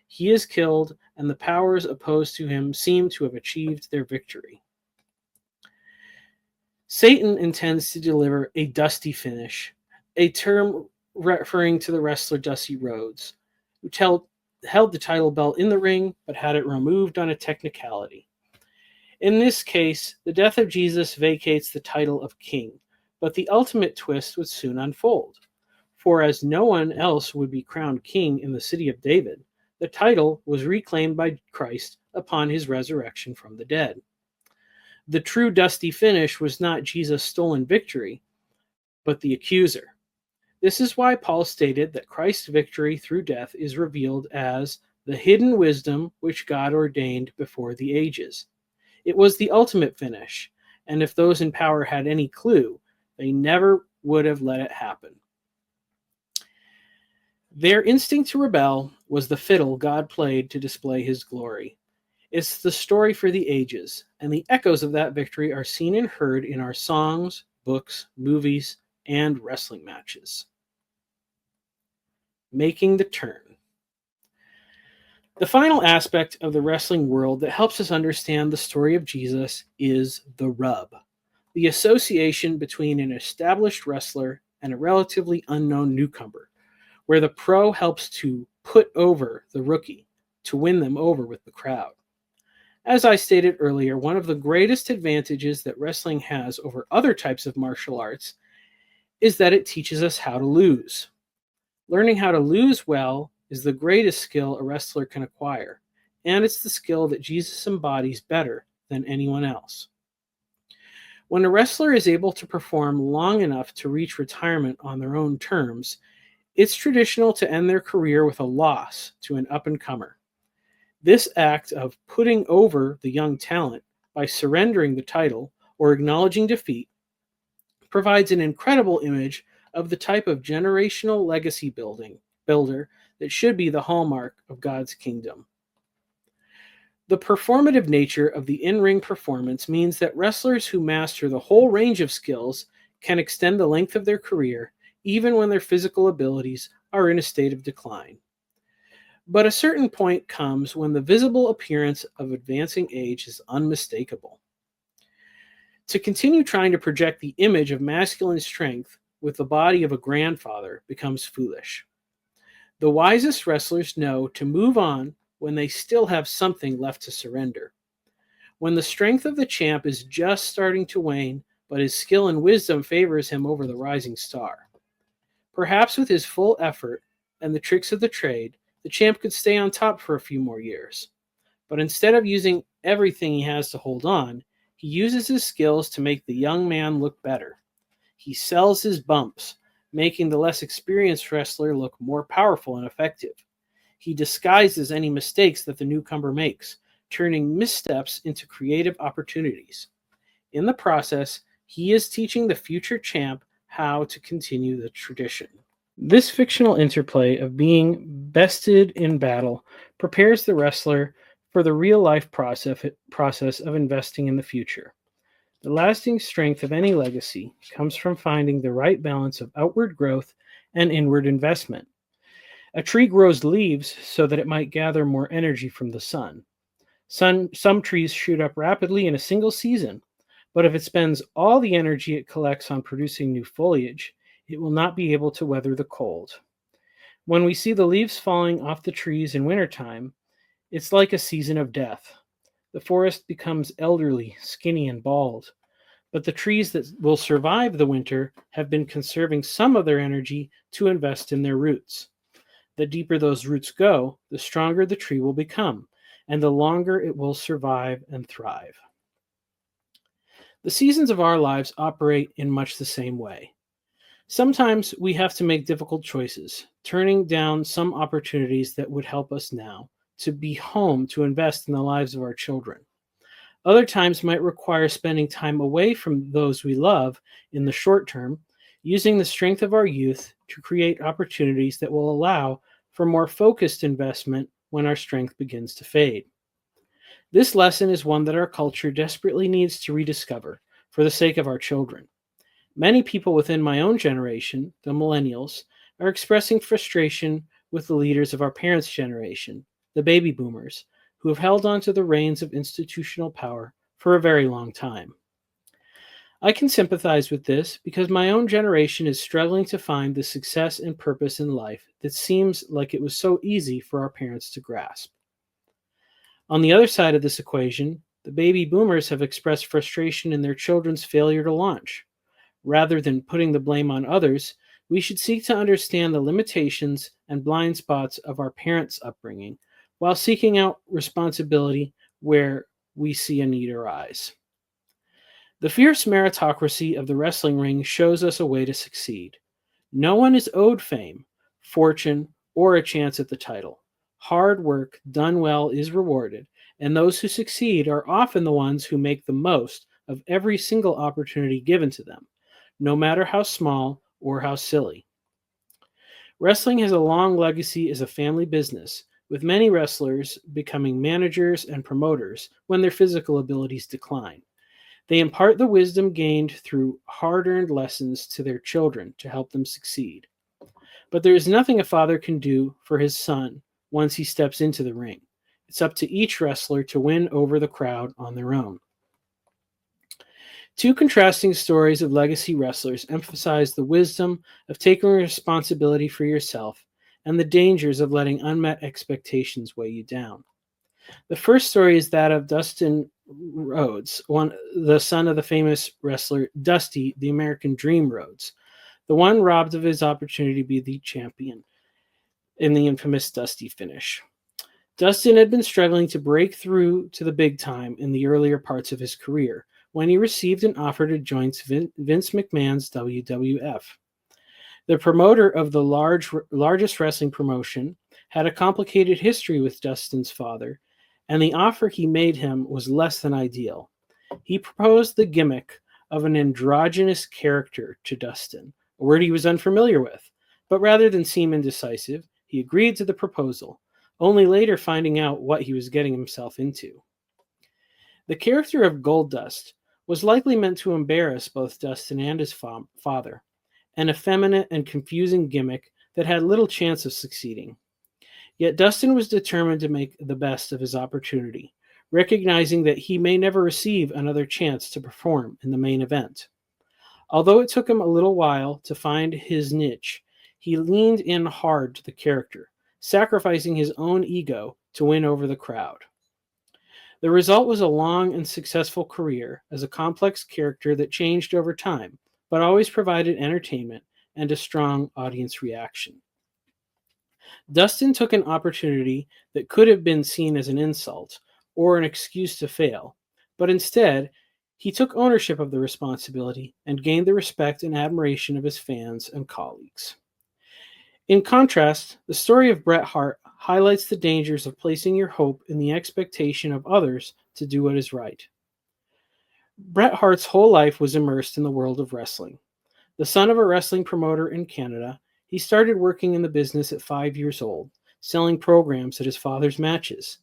He is killed, and the powers opposed to him seem to have achieved their victory. Satan intends to deliver a dusty finish, a term referring to the wrestler Dusty Rhodes, who held the title belt in the ring but had it removed on a technicality. In this case, the death of Jesus vacates the title of king, but the ultimate twist would soon unfold. For as no one else would be crowned king in the city of David, The title was reclaimed by Christ upon his resurrection from the dead. The true dusty finish was not Jesus' stolen victory, but the accuser. This is why Paul stated that Christ's victory through death is revealed as the hidden wisdom which God ordained before the ages. It was the ultimate finish, and if those in power had any clue, they never would have let it happen. Their instinct to rebel was the fiddle God played to display his glory. It's the story for the ages, and the echoes of that victory are seen and heard in our songs, books, movies, and wrestling matches. Making the turn. The final aspect of the wrestling world that helps us understand the story of Jesus is the rub, the association between an established wrestler and a relatively unknown newcomer, where the pro helps to put over the rookie, to win them over with the crowd. As I stated earlier, one of the greatest advantages that wrestling has over other types of martial arts is that it teaches us how to lose. Learning how to lose well is the greatest skill a wrestler can acquire, and it's the skill that Jesus embodies better than anyone else. When a wrestler is able to perform long enough to reach retirement on their own terms, it's traditional to end their career with a loss to an up-and-comer. This act of putting over the young talent by surrendering the title or acknowledging defeat provides an incredible image of the type of generational legacy builder that should be the hallmark of God's kingdom. The performative nature of the in-ring performance means that wrestlers who master the whole range of skills can extend the length of their career even when their physical abilities are in a state of decline. But a certain point comes when the visible appearance of advancing age is unmistakable. To continue trying to project the image of masculine strength with the body of a grandfather becomes foolish. The wisest wrestlers know to move on when they still have something left to surrender. When the strength of the champ is just starting to wane, but his skill and wisdom favors him over the rising star. Perhaps with his full effort and the tricks of the trade, the champ could stay on top for a few more years. But instead of using everything he has to hold on, he uses his skills to make the young man look better. He sells his bumps, making the less experienced wrestler look more powerful and effective. He disguises any mistakes that the newcomer makes, turning missteps into creative opportunities. In the process, he is teaching the future champ how to continue the tradition. This fictional interplay of being bested in battle prepares the wrestler for the real-life process of investing in the future. The lasting strength of any legacy comes from finding the right balance of outward growth and inward investment. A tree grows leaves so that it might gather more energy from the sun. Some trees shoot up rapidly in a single season, but if it spends all the energy it collects on producing new foliage, it will not be able to weather the cold. When we see the leaves falling off the trees in wintertime, it's like a season of death. The forest becomes elderly, skinny, and bald. But the trees that will survive the winter have been conserving some of their energy to invest in their roots. The deeper those roots go, the stronger the tree will become, and the longer it will survive and thrive. The seasons of our lives operate in much the same way. Sometimes we have to make difficult choices, turning down some opportunities that would help us now to be home to invest in the lives of our children. Other times might require spending time away from those we love in the short term, using the strength of our youth to create opportunities that will allow for more focused investment when our strength begins to fade. This lesson is one that our culture desperately needs to rediscover for the sake of our children. Many people within my own generation, the millennials, are expressing frustration with the leaders of our parents' generation, the baby boomers, who have held on to the reins of institutional power for a very long time. I can sympathize with this because my own generation is struggling to find the success and purpose in life that seems like it was so easy for our parents to grasp. On the other side of this equation, the baby boomers have expressed frustration in their children's failure to launch. Rather than putting the blame on others, we should seek to understand the limitations and blind spots of our parents' upbringing, while seeking out responsibility where we see a need arise. The fierce meritocracy of the wrestling ring shows us a way to succeed. No one is owed fame, fortune, or a chance at the title. Hard work done well is rewarded, and those who succeed are often the ones who make the most of every single opportunity given to them, no matter how small or how silly. Wrestling has a long legacy as a family business, with many wrestlers becoming managers and promoters when their physical abilities decline. They impart the wisdom gained through hard earned lessons to their children to help them succeed. But there is nothing a father can do for his son once he steps into the ring. It's up to each wrestler to win over the crowd on their own. Two contrasting stories of legacy wrestlers emphasize the wisdom of taking responsibility for yourself and the dangers of letting unmet expectations weigh you down. The first story is that of Dustin Rhodes, the son of the famous wrestler Dusty, the American Dream Rhodes, the one robbed of his opportunity to be the champion in the infamous Dusty finish. Dustin had been struggling to break through to the big time in the earlier parts of his career when he received an offer to join Vince McMahon's WWF. The promoter of the largest wrestling promotion had a complicated history with Dustin's father, and the offer he made him was less than ideal. He proposed the gimmick of an androgynous character to Dustin, a word he was unfamiliar with, but rather than seem indecisive, he agreed to the proposal, only later finding out what he was getting himself into. The character of Goldust was likely meant to embarrass both Dustin and his father, an effeminate and confusing gimmick that had little chance of succeeding. Yet Dustin was determined to make the best of his opportunity, recognizing that he may never receive another chance to perform in the main event. Although it took him a little while to find his niche, he leaned in hard to the character, sacrificing his own ego to win over the crowd. The result was a long and successful career as a complex character that changed over time, but always provided entertainment and a strong audience reaction. Dustin took an opportunity that could have been seen as an insult or an excuse to fail, but instead, he took ownership of the responsibility and gained the respect and admiration of his fans and colleagues. In contrast, the story of Bret Hart highlights the dangers of placing your hope in the expectation of others to do what is right. Bret Hart's whole life was immersed in the world of wrestling. The son of a wrestling promoter in Canada, he started working in the business at 5 years old, selling programs at his father's matches.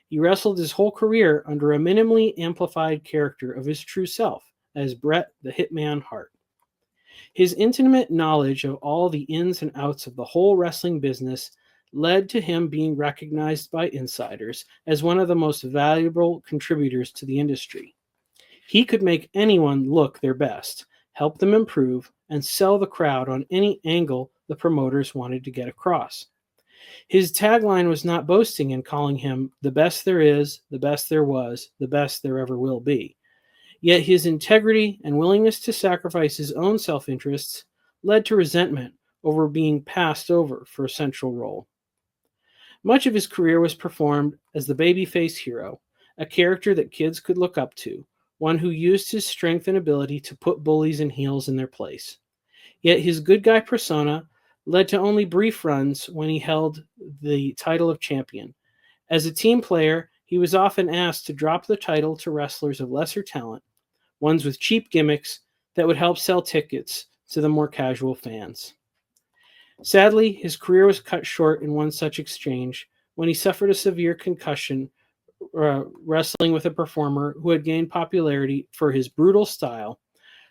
He wrestled his whole career under a minimally amplified character of his true self as Bret the Hitman Hart. His intimate knowledge of all the ins and outs of the whole wrestling business led to him being recognized by insiders as one of the most valuable contributors to the industry. He could make anyone look their best, help them improve, and sell the crowd on any angle the promoters wanted to get across. His tagline was not boasting in calling him the best there is, the best there was, the best there ever will be. Yet his integrity and willingness to sacrifice his own self-interests led to resentment over being passed over for a central role. Much of his career was performed as the babyface hero, a character that kids could look up to, one who used his strength and ability to put bullies and heels in their place. Yet his good guy persona led to only brief runs when he held the title of champion. As a team player, he was often asked to drop the title to wrestlers of lesser talent, ones with cheap gimmicks that would help sell tickets to the more casual fans. Sadly, his career was cut short in one such exchange when he suffered a severe concussion wrestling with a performer who had gained popularity for his brutal style,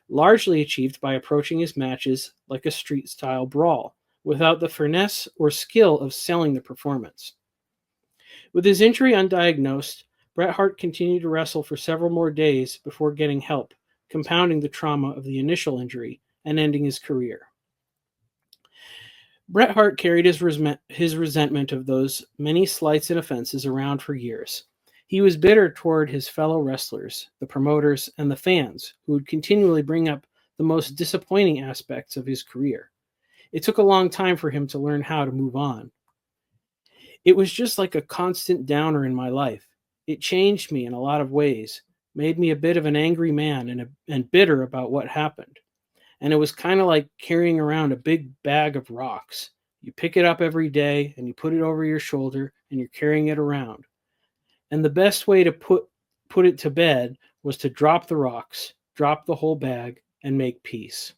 largely achieved by approaching his matches like a street-style brawl, without the finesse or skill of selling the performance. With his injury undiagnosed, Bret Hart continued to wrestle for several more days before getting help, compounding the trauma of the initial injury and ending his career. Bret Hart carried his resentment of those many slights and offenses around for years. He was bitter toward his fellow wrestlers, the promoters, and the fans, who would continually bring up the most disappointing aspects of his career. It took a long time for him to learn how to move on. It was just like a constant downer in my life. It changed me in a lot of ways, made me a bit of an angry man and bitter about what happened. And it was kind of like carrying around a big bag of rocks. You pick it up every day and you put it over your shoulder and you're carrying it around. And the best way to put it to bed was to drop the rocks, drop the whole bag, and make peace.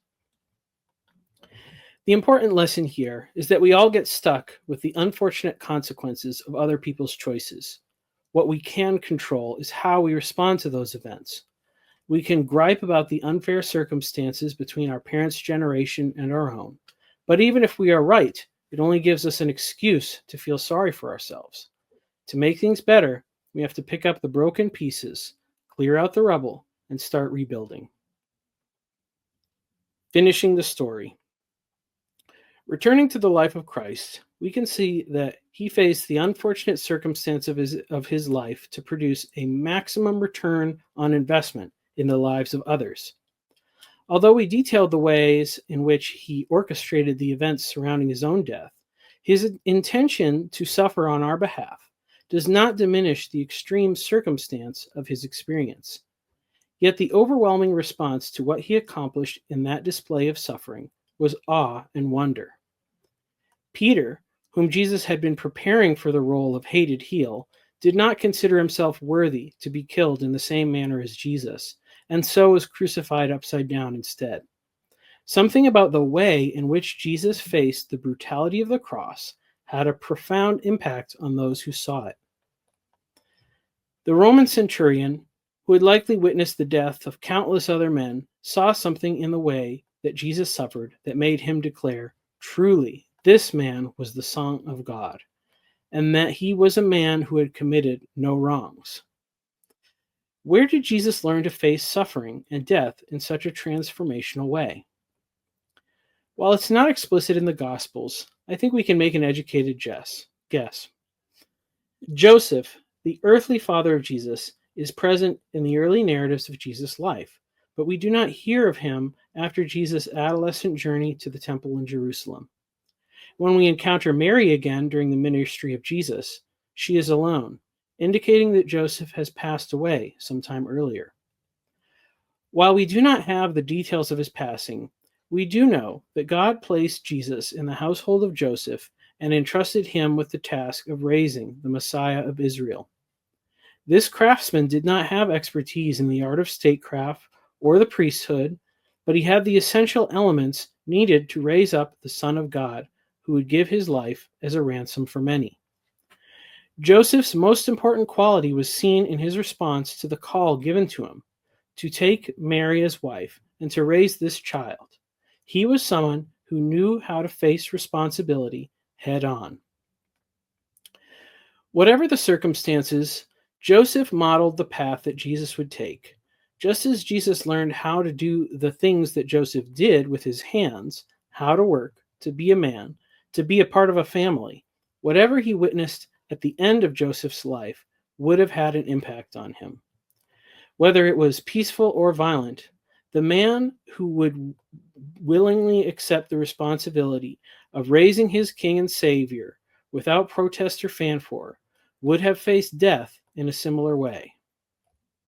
The important lesson here is that we all get stuck with the unfortunate consequences of other people's choices. What we can control is how we respond to those events. We can gripe about the unfair circumstances between our parents' generation and our own. But even if we are right, it only gives us an excuse to feel sorry for ourselves. To make things better, we have to pick up the broken pieces, clear out the rubble, and start rebuilding. Finishing the story. Returning to the life of Christ, we can see that he faced the unfortunate circumstance of his life to produce a maximum return on investment in the lives of others. Although we detailed the ways in which he orchestrated the events surrounding his own death, his intention to suffer on our behalf does not diminish the extreme circumstance of his experience. Yet the overwhelming response to what he accomplished in that display of suffering was awe and wonder. Peter, whom Jesus had been preparing for the role of hated heel, did not consider himself worthy to be killed in the same manner as Jesus, and so was crucified upside down instead. Something about the way in which Jesus faced the brutality of the cross had a profound impact on those who saw it. The Roman centurion, who had likely witnessed the death of countless other men, saw something in the way that Jesus suffered that made him declare, "Truly, this man was the Son of God," and that he was a man who had committed no wrongs. Where did Jesus learn to face suffering and death in such a transformational way? While it's not explicit in the Gospels, I think we can make an educated guess. Joseph, the earthly father of Jesus, is present in the early narratives of Jesus' life, but we do not hear of him after Jesus' adolescent journey to the temple in Jerusalem. When we encounter Mary again during the ministry of Jesus, she is alone, indicating that Joseph has passed away sometime earlier. While we do not have the details of his passing, we do know that God placed Jesus in the household of Joseph and entrusted him with the task of raising the Messiah of Israel. This craftsman did not have expertise in the art of statecraft or the priesthood, but he had the essential elements needed to raise up the Son of God, who would give his life as a ransom for many. Joseph's most important quality was seen in his response to the call given to him to take Mary as wife and to raise this child. He was someone who knew how to face responsibility head on. Whatever the circumstances, Joseph modeled the path that Jesus would take. Just as Jesus learned how to do the things that Joseph did with his hands, how to work, to be a man, to be a part of a family, whatever he witnessed at the end of Joseph's life would have had an impact on him. Whether it was peaceful or violent, the man who would willingly accept the responsibility of raising his king and savior without protest or fanfare would have faced death in a similar way.